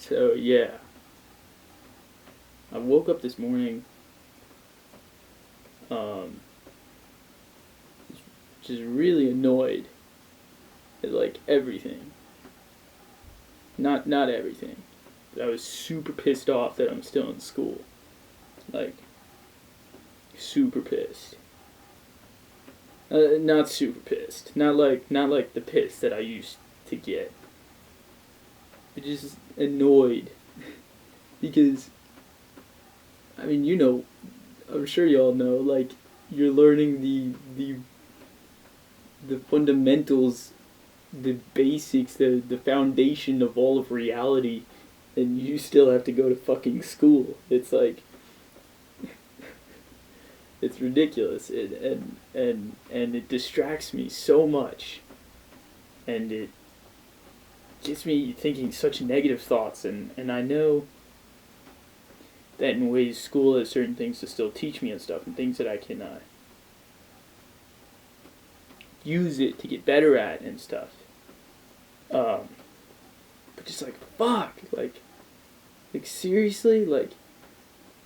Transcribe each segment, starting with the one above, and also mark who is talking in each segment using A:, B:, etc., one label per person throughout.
A: So yeah, I woke up this morning, um, just really annoyed at like everything. Not everything. I was super pissed off that I'm still in school. Like super pissed. Not super pissed. Not like the piss that I used to get. But just annoyed because I mean I'm sure y'all know like you're learning the fundamentals, the basics, the foundation of all of reality, and you still have to go to fucking school. It's like it's ridiculous, and it distracts me so much, and it gets me thinking such negative thoughts, and I know that in ways school has certain things to still teach me and stuff, and things that I can use it to get better at and stuff. But just like fuck, like seriously, like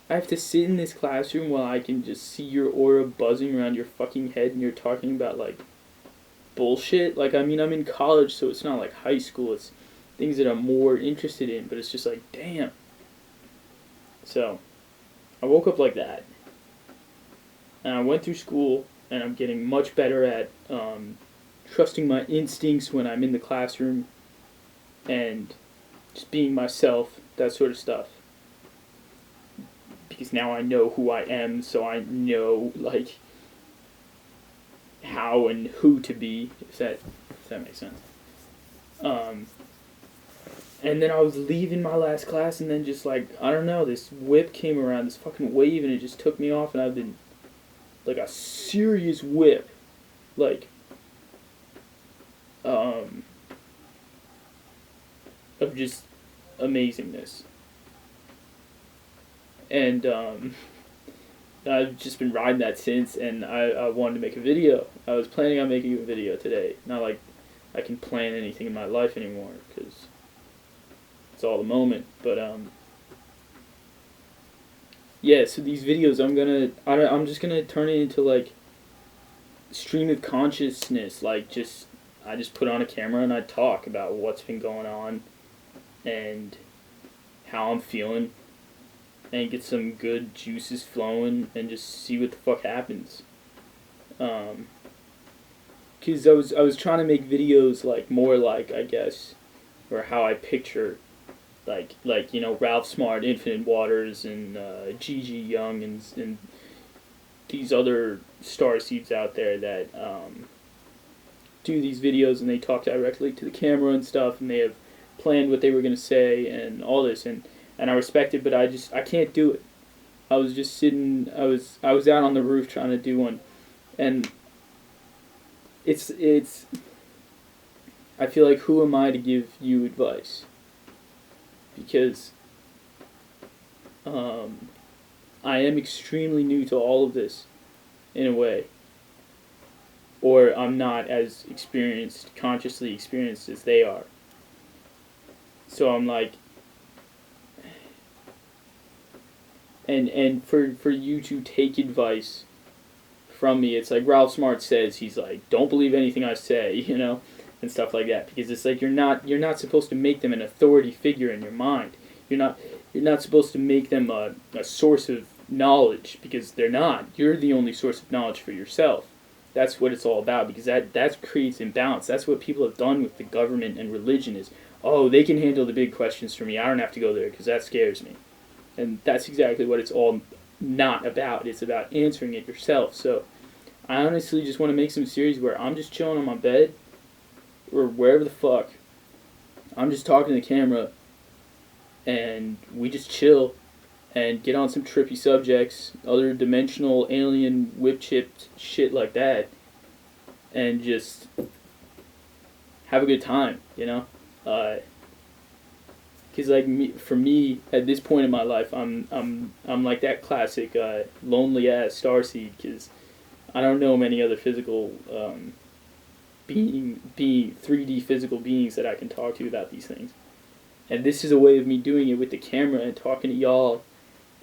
A: I have to sit in this classroom while I can just see your aura buzzing around your fucking head, and you're talking about like bullshit. Like I mean, I'm in college, so it's not like high school. It's things that I'm more interested in, but it's just like damn. So I woke up like that, and I went through school, and I'm getting much better at trusting my instincts when I'm in the classroom, and just being myself, that sort of stuff. Because now I know who I am, so I know like how and who to be. If that makes sense. Um, and then I was leaving my last class, and then just like I don't know, this whip came around, this fucking wave, and it just took me off, and I've been like a serious whip, like um, of just amazingness. And I've just been riding that since, and I wanted to make a video. I was planning on making a video today. Not like I can plan anything in my life anymore, because it's all the moment. But yeah. So these videos, I'm just gonna turn it into like stream of consciousness. Like I just put on a camera and I talk about what's been going on and how I'm feeling, and get some good juices flowing, and just see what the fuck happens. Cause I was trying to make videos like more like I guess, or how I picture, like Ralph Smart, Infinite Waters, and Gigi Young, and these other star seeds out there that do these videos, and they talk directly to the camera and stuff, and they have planned what they were gonna say and all this, and I respect it, but I can't do it. I was just sitting. I was out on the roof trying to do one, and it's. I feel like who am I to give you advice? Because I am extremely new to all of this, in a way, or I'm not as consciously experienced as they are. So I'm like, and for you to take advice from me, it's like Ralph Smart says, he's like, don't believe anything I say, and stuff like that, because it's like you're not supposed to make them an authority figure in your mind. You're not supposed to make them a source of knowledge, because they're not. You're the only source of knowledge for yourself. That's what it's all about, because that creates imbalance. That's what people have done with the government and religion is, oh, they can handle the big questions for me. I don't have to go there because that scares me. And that's exactly what it's all not about. It's about answering it yourself. So I honestly just want to make some series where I'm just chilling on my bed or wherever the fuck. I'm just talking to the camera, and we just chill and get on some trippy subjects, other dimensional alien whip chipped shit like that, and just have a good time, Because for me, at this point in my life, I'm like that classic lonely ass starseed. Because I don't know many other physical being 3D physical beings that I can talk to about these things. And this is a way of me doing it with the camera and talking to y'all.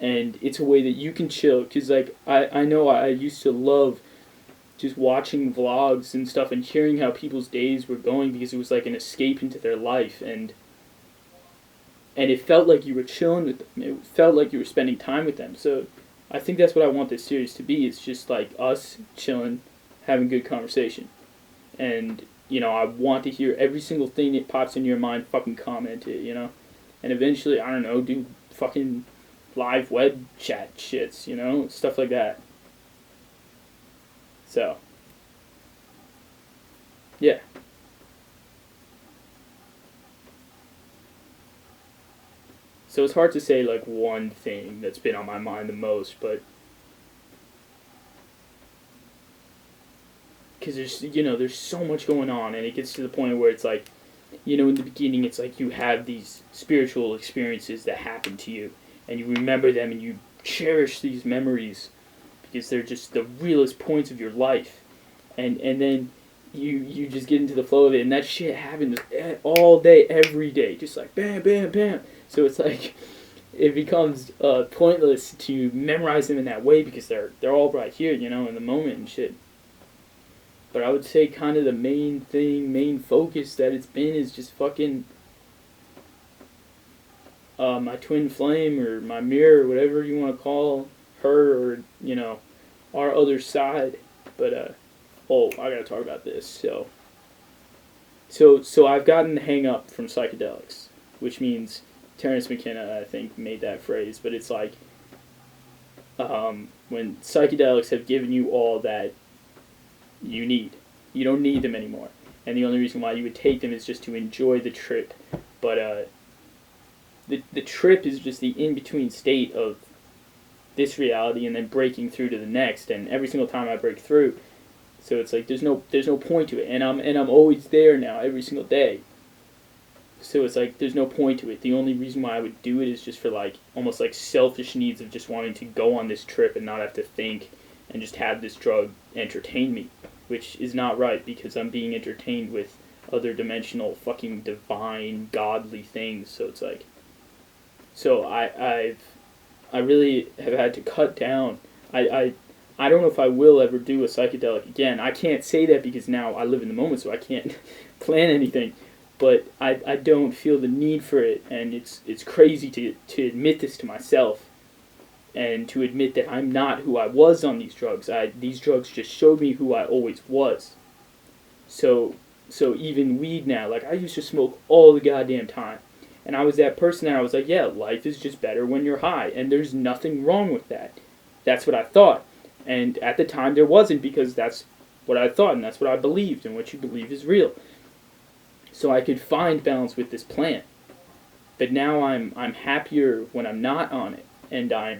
A: And it's a way that you can chill. Because, like, I know I used to love just watching vlogs and stuff and hearing how people's days were going because it was like an escape into their life. And it felt like you were chilling with them. It felt like you were spending time with them. So I think that's what I want this series to be. It's just like us chilling, having good conversation. And, you know, I want to hear every single thing that pops in your mind, fucking comment it, you know? And eventually, I don't know, do fucking live web chat shits, you know? Stuff like that. So, yeah. So it's hard to say, like, one thing that's been on my mind the most, but because there's so much going on, and it gets to the point where it's like, in the beginning, it's like you have these spiritual experiences that happen to you, and you remember them, and you cherish these memories because they're just the realest points of your life, and then you just get into the flow of it, and that shit happens all day, every day, just like bam, bam, bam. So it's like it becomes pointless to memorize them in that way because they're all right here, in the moment and shit. But I would say kind of the main focus that it's been is just fucking my twin flame or my mirror, whatever you want to call her, or, our other side. But, I gotta talk about this. So I've gotten the hang up from psychedelics, which means Terence McKenna, I think, made that phrase, but it's like when psychedelics have given you all that you need. You don't need them anymore. And the only reason why you would take them is just to enjoy the trip. But the trip is just the in-between state of this reality and then breaking through to the next. And every single time I break through, so it's like there's no point to it. And I'm always there now every single day. So it's like there's no point to it. The only reason why I would do it is just for like almost like selfish needs of just wanting to go on this trip and not have to think and just have this drug entertain me, which is not right because I'm being entertained with other dimensional fucking divine godly things. So it's like, so I really have had to cut down. I don't know if I will ever do a psychedelic again. I can't say that because now I live in the moment, so I can't plan anything. But I don't feel the need for it, and it's crazy to admit this to myself, and to admit that I'm not who I was on these drugs. These drugs just showed me who I always was. So even weed now, like I used to smoke all the goddamn time, and I was that person that I was like, yeah, life is just better when you're high, and there's nothing wrong with that. That's what I thought, and at the time there wasn't because that's what I thought, and that's what I believed, and what you believe is real. So I could find balance with this plant. But now I'm happier when I'm not on it. And I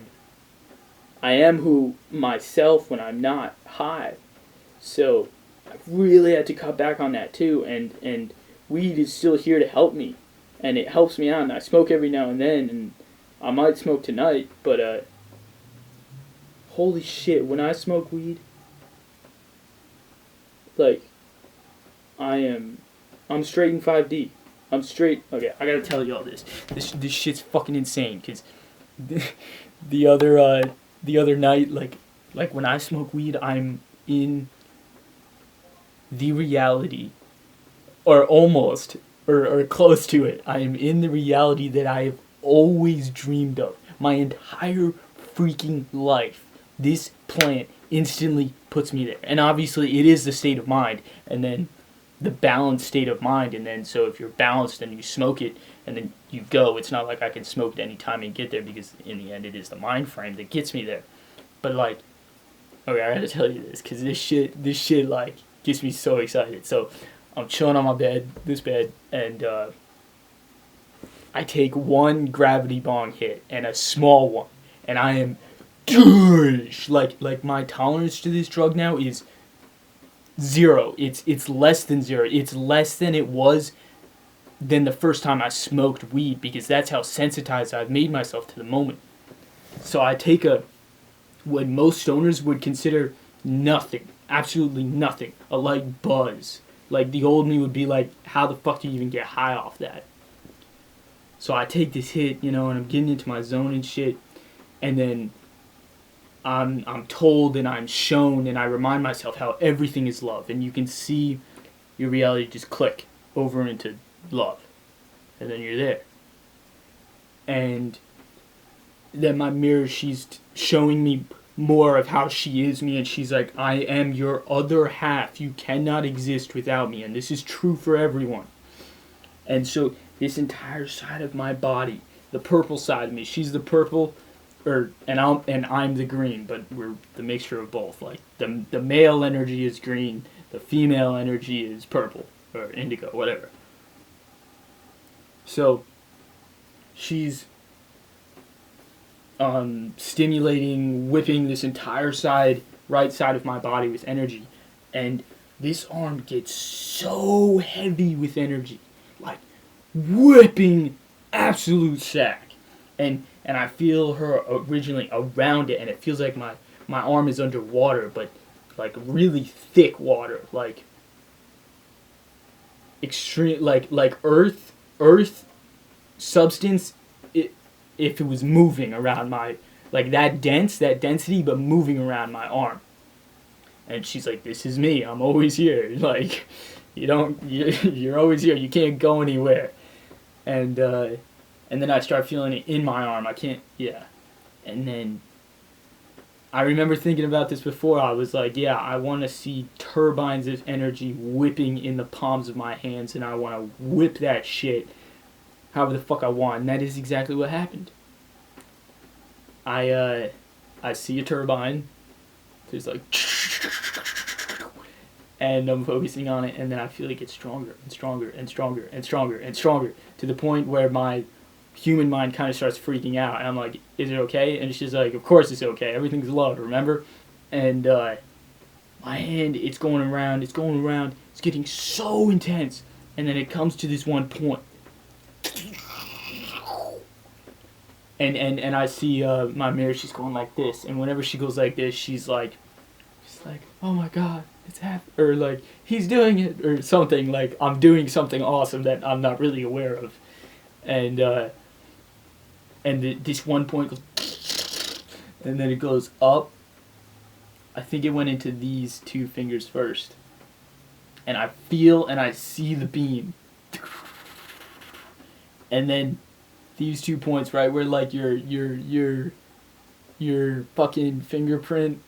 A: am who myself when I'm not high. So I really had to cut back on that too. And weed is still here to help me. And it helps me out. And I smoke every now and then. And I might smoke tonight. But holy shit, when I smoke weed, like, I'm straight in 5D. I'm straight. Okay, I gotta tell you all this. This shit's fucking insane. Cause the other night, like when I smoke weed, I'm in the reality, or almost, or close to it. I am in the reality that I have always dreamed of my entire freaking life. This plant instantly puts me there, and obviously it is the state of mind, and then the balanced state of mind, and then so if you're balanced and you smoke it and then you go, it's not like I can smoke it any time and get there because in the end it is the mind frame that gets me there. But like, okay, I gotta tell you this because this shit like gets me so excited. So I'm chilling on my bed, and I take one gravity bong hit and a small one, and I am like my tolerance to this drug now is 0. It's less than 0. It's less than it was than the first time I smoked weed because that's how sensitized I've made myself to the moment. So I take what most stoners would consider nothing, absolutely nothing, a light buzz. Like the old me would be like, how the fuck do you even get high off that? So I take this hit, and I'm getting into my zone and shit, and then I'm told and I'm shown and I remind myself how everything is love, and you can see your reality just click over into love, and then you're there. And then my mirror, she's showing me more of how she is me, and she's like, I am your other half. You cannot exist without me, and this is true for everyone. And so this entire side of my body, the purple side of me, she's the purple, and I'm the green, but we're the mixture of both. Like the male energy is green, the female energy is purple or indigo, whatever. So she's stimulating, whipping this entire right side of my body with energy, and this arm gets so heavy with energy, like whipping absolute sack, and I feel her originally around it, and it feels like my arm is underwater, but like really thick water, like extreme, like earth substance. If it was moving around like that density, but moving around my arm. And she's like, this is me, I'm always here. Like, you're always here, you can't go anywhere. And then I start feeling it in my arm, and then I remember thinking about this before. I was like, I want to see turbines of energy whipping in the palms of my hands, and I want to whip that shit however the fuck I want, and that is exactly what happened. I see a turbine, there's like, and I'm focusing on it, and then I feel it gets stronger and stronger and stronger and stronger and stronger, to the point where my human mind kind of starts freaking out, and I'm like, is it okay? And she's like, of course it's okay, everything's love, remember? And my hand, it's going around, it's getting so intense, and then it comes to this one point. And I see my mirror, she's going like this, and whenever she goes like this, she's like, oh my god, it's happening, or like, he's doing it, or something, like I'm doing something awesome that I'm not really aware of. And this one point goes, and then it goes up. I think it went into these two fingers first, and I feel and I see the beam, and then these 2 points, right, where like your fucking fingerprint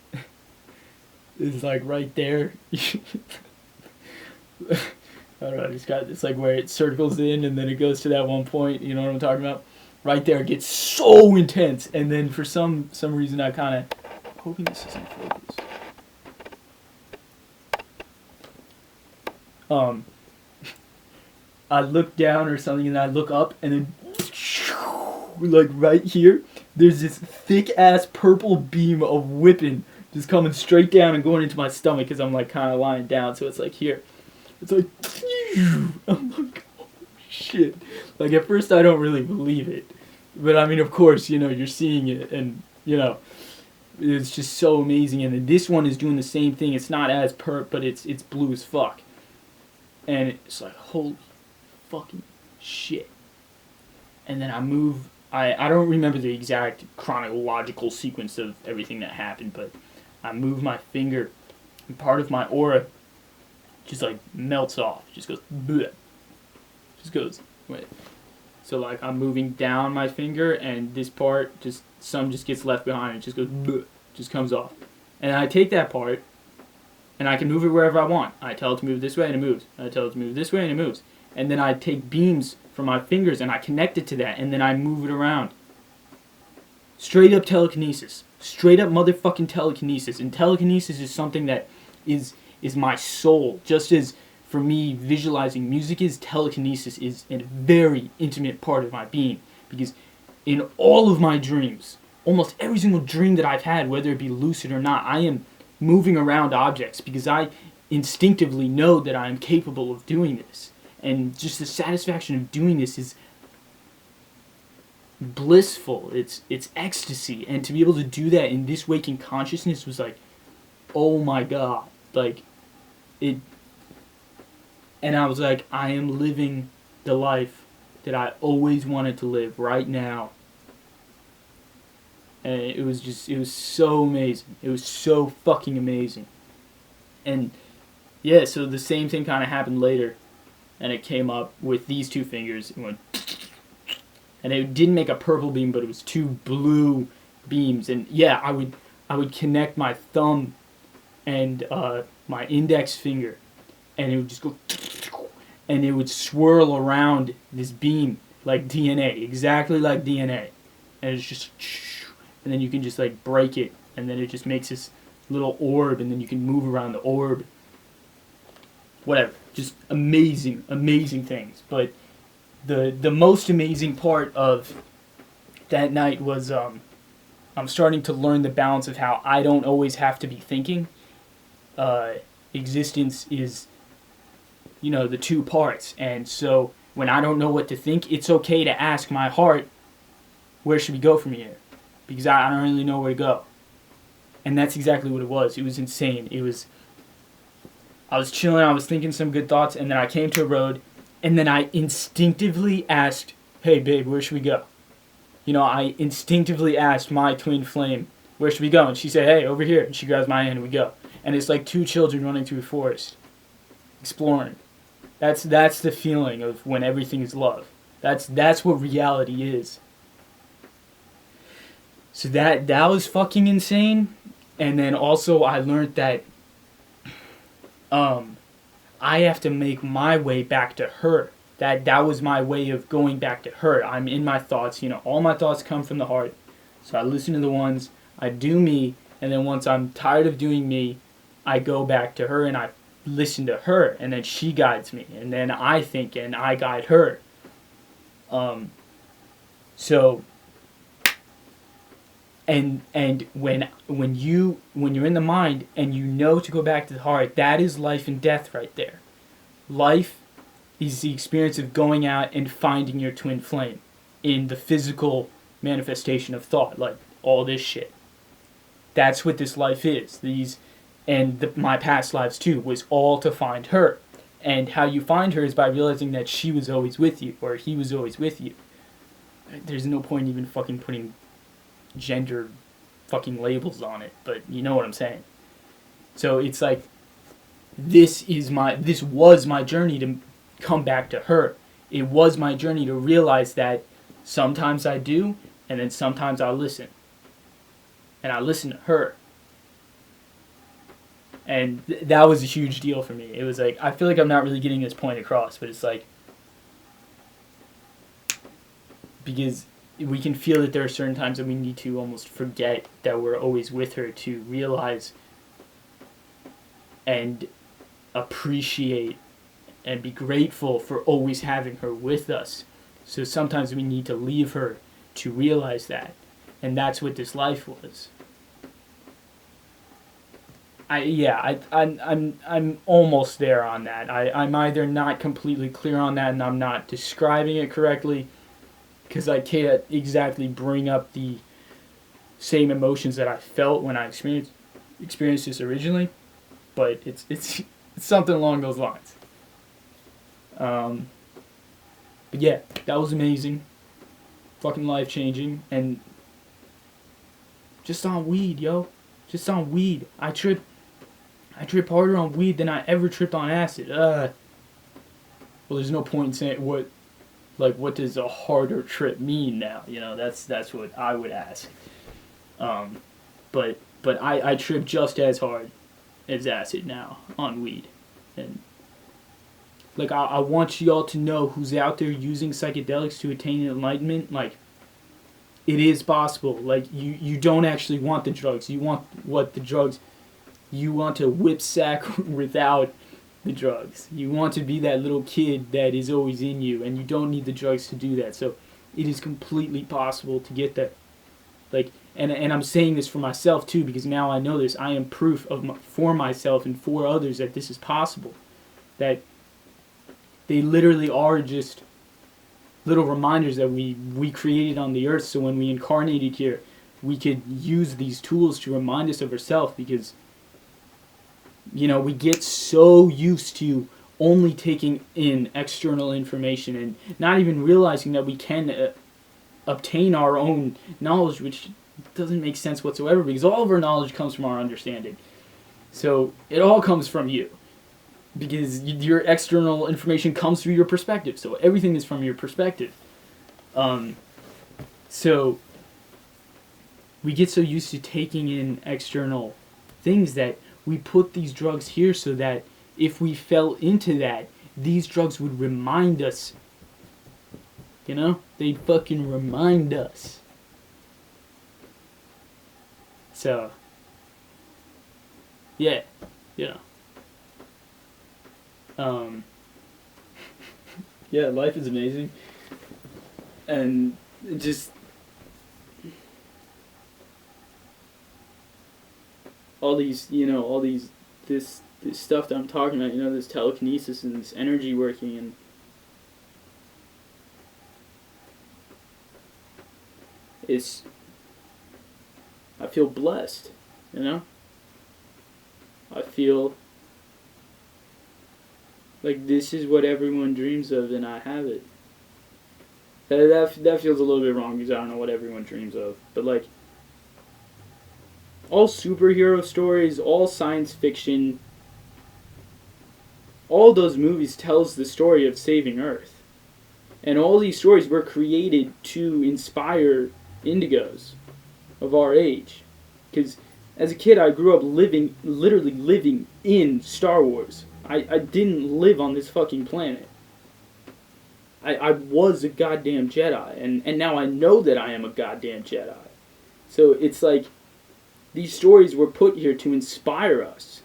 A: is like right there. I don't know, it's like where it circles in and then it goes to that one point, you know what I'm talking about? Right there, it gets so intense, and then for some reason I kind of, hoping this isn't focused. I look down or something, and I look up, and then like right here, there's this thick ass purple beam of whipping just coming straight down and going into my stomach, because I'm like kind of lying down, so it's like here. It's like, I'm like, oh shit. Like at first I don't really believe it, but I mean, of course, you're seeing it, and it's just so amazing. And then this one is doing the same thing. It's not as perp, but it's blue as fuck, and it's like, holy fucking shit. And then I move. I don't remember the exact chronological sequence of everything that happened, but I move my finger, and part of my aura just like melts off. Just goes bleh. Just goes. Wait. So like I'm moving down my finger, and this part some just gets left behind. It just goes bleh. Just comes off. And I take that part, and I can move it wherever I want. I tell it to move this way, and it moves. I tell it to move this way, and it moves. And then I take beams from my fingers, and I connect it to that, and then I move it around. Straight up telekinesis. Straight up motherfucking telekinesis. And telekinesis is something that is my soul. Just as for me visualizing music is, telekinesis is a very intimate part of my being. Because in all of my dreams, almost every single dream that I've had, whether it be lucid or not, I am moving around objects because I instinctively know that I am capable of doing this. And just the satisfaction of doing this is blissful. It's ecstasy. And to be able to do that in this waking consciousness was like, oh my god. Like, it... And I was like, I am living the life that I always wanted to live right now. And it was so amazing. It was so fucking amazing. And yeah, so the same thing kind of happened later. And it came up with these two fingers. It went, and it didn't make a purple beam, but it was two blue beams. And yeah, I would connect my thumb and my index finger, and it would just go, and it would swirl around this beam like DNA, exactly like DNA. And it's just, and then you can just like break it, and then it just makes this little orb, and then you can move around the orb. Whatever, just amazing, amazing things. But the most amazing part of that night was I'm starting to learn the balance of how I don't always have to be thinking. Existence is, the two parts. And so when I don't know what to think, it's okay to ask my heart, where should we go from here? Because I don't really know where to go. And that's exactly what it was. It was insane. I was chilling, I was thinking some good thoughts, and then I came to a road, and then I instinctively asked, hey babe, where should we go? I instinctively asked my twin flame, where should we go? And she said, hey, over here. And she grabs my hand and we go. And it's like two children running through a forest, exploring. That's the feeling of when everything is love. That's what reality is. So that was fucking insane. And then also I learned that I have to make my way back to her. That was my way of going back to her. I'm in my thoughts, all my thoughts come from the heart. So I listen to the ones, I do me, and then once I'm tired of doing me, I go back to her and I listen to her, and then she guides me, and then I think and I guide her. So and when you're in the mind and to go back to the heart, that is life and death right there. Life is the experience of going out and finding your twin flame in the physical manifestation of thought, like all this shit. That's what this life is. My past lives too was all to find her. And how you find her is by realizing that she was always with you, or he was always with you. There's no point even fucking putting gender fucking labels on it, but you know what I'm saying. So it's like, this was my journey to come back to her. It was my journey to realize that sometimes I do, and then sometimes I listen. And I listen to her. And that was a huge deal for me. It was like, I feel like I'm not really getting this point across, but it's like, because we can feel that there are certain times that we need to almost forget that we're always with her, to realize and appreciate and be grateful for always having her with us. So sometimes we need to leave her to realize that. And that's what this life was. I'm almost there on that. I'm either not completely clear on that and I'm not describing it correctly, because I can't exactly bring up the same emotions that I felt when I experienced this originally, but it's something along those lines. But yeah, that was amazing, fucking life changing, and just on weed, yo, just on weed. I trip harder on weed than I ever tripped on acid. Well, there's no point in saying what does a harder trip mean now? That's what I would ask. But I trip just as hard as acid now on weed. And like, I want y'all to know, who's out there using psychedelics to attain enlightenment, like, it is possible. Like, you don't actually want the drugs. You want you want to whip sack without the drugs. You want to be that little kid that is always in you, and you don't need the drugs to do that. So it is completely possible to get that. Like, and I'm saying this for myself too, because now I know this. I am proof for myself and for others that this is possible. That they literally are just little reminders that we created on the earth, so when we incarnated here, we could use these tools to remind us of ourselves, because we get so used to only taking in external information and not even realizing that we can obtain our own knowledge, which doesn't make sense whatsoever because all of our knowledge comes from our understanding. So it all comes from you because your external information comes through your perspective. So everything is from your perspective. So we get so used to taking in external things that we put these drugs here so that if we fell into that, these drugs would remind us. You know? They'd fucking remind us. So, yeah, you know. Yeah, life is amazing. And just all these, this stuff that I'm talking about, this telekinesis and this energy working, and I feel blessed, I feel like this is what everyone dreams of, and I have it. That feels a little bit wrong because I don't know what everyone dreams of, but like all superhero stories, all science fiction, all those movies tells the story of saving Earth, and all these stories were created to inspire indigos of our age, because as a kid I grew up literally living in Star Wars. I didn't live on this fucking planet. I was a goddamn Jedi, and now I know that I am a goddamn Jedi. So it's like, these stories were put here to inspire us.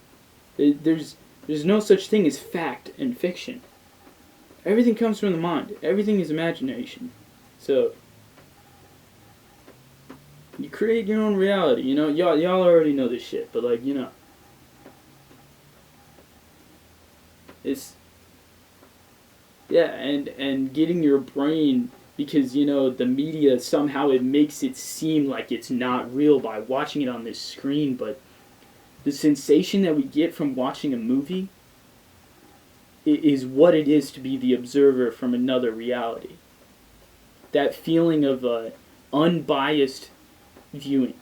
A: There's no such thing as fact and fiction. Everything comes from the mind. Everything is imagination. So, you create your own reality, Y'all already know this shit, but like, it's, yeah, and getting your brain, because, the media, somehow it makes it seem like it's not real by watching it on this screen, but the sensation that we get from watching a movie is what it is to be the observer from another reality. That feeling of unbiased viewing.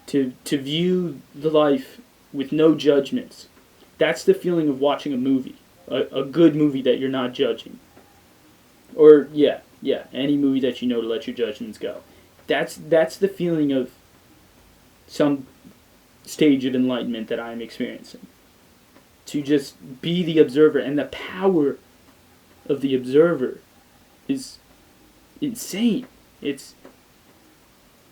A: To view the life with no judgments. That's the feeling of watching a movie. A good movie that you're not judging. Or, yeah, any movie that to let your judgments go. That's the feeling of some stage of enlightenment that I'm experiencing. To just be the observer, and the power of the observer is insane. It's,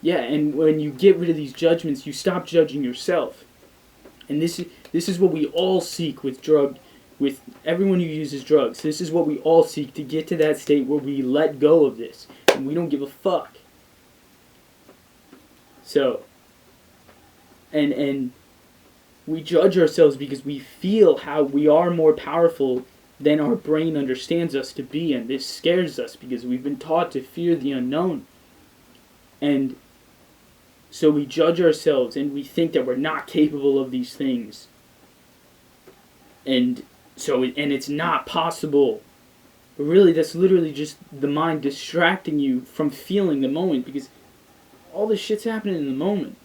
A: yeah, and when you get rid of these judgments, you stop judging yourself. And this is what we all seek with everyone who uses drugs. This is what we all seek, to get to that state where we let go of this and we don't give a fuck. So, and we judge ourselves because we feel how we are more powerful than our brain understands us to be, and this scares us because we've been taught to fear the unknown. And so we judge ourselves and we think that we're not capable of these things. And it's not possible. But really, that's literally just the mind distracting you from feeling the moment, because all this shit's happening in the moment.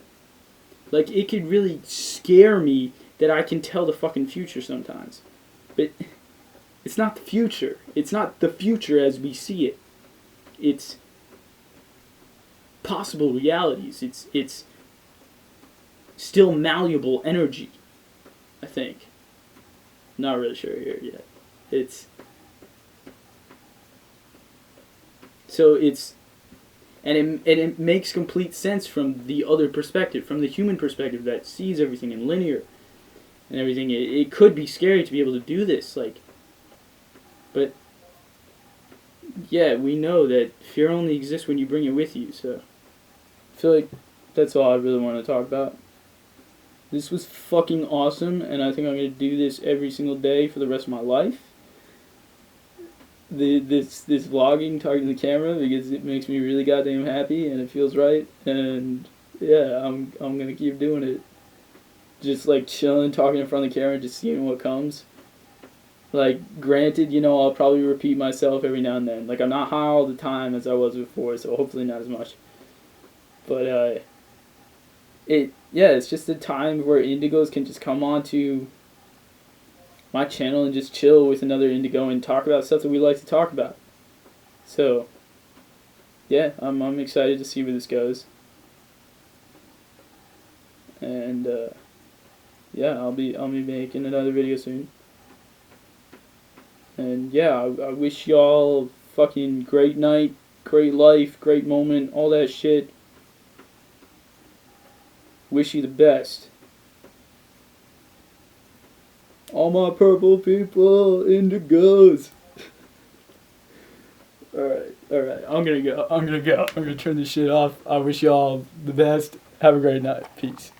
A: Like, it could really scare me that I can tell the fucking future sometimes. But it's not the future. It's not the future as we see it. It's possible realities. It's still malleable energy, I think. Not really sure here yet. And it makes complete sense from the other perspective, from the human perspective that sees everything in linear and everything. It could be scary to be able to do this, but yeah, we know that fear only exists when you bring it with you. So I feel like that's all I really want to talk about. This was fucking awesome, and I think I'm going to do this every single day for the rest of my life. This vlogging, talking to the camera, because it makes me really goddamn happy, and it feels right, and yeah, I'm going to keep doing it. Just like chilling, talking in front of the camera, just seeing what comes. Like, granted, you know, I'll probably repeat myself every now and then. Like, I'm not high all the time as I was before, so hopefully not as much. But, it's just a time where indigos can just come on to my channel and just chill with another indigo and talk about stuff that we like to talk about. So, yeah, I'm excited to see where this goes. And, yeah, I'll be making another video soon. And yeah, I wish y'all fucking great night, great life, great moment, all that shit. Wish you the best. All my purple people, indigos. Alright, I'm gonna go. I'm gonna turn this shit off. I wish y'all the best. Have a great night. Peace.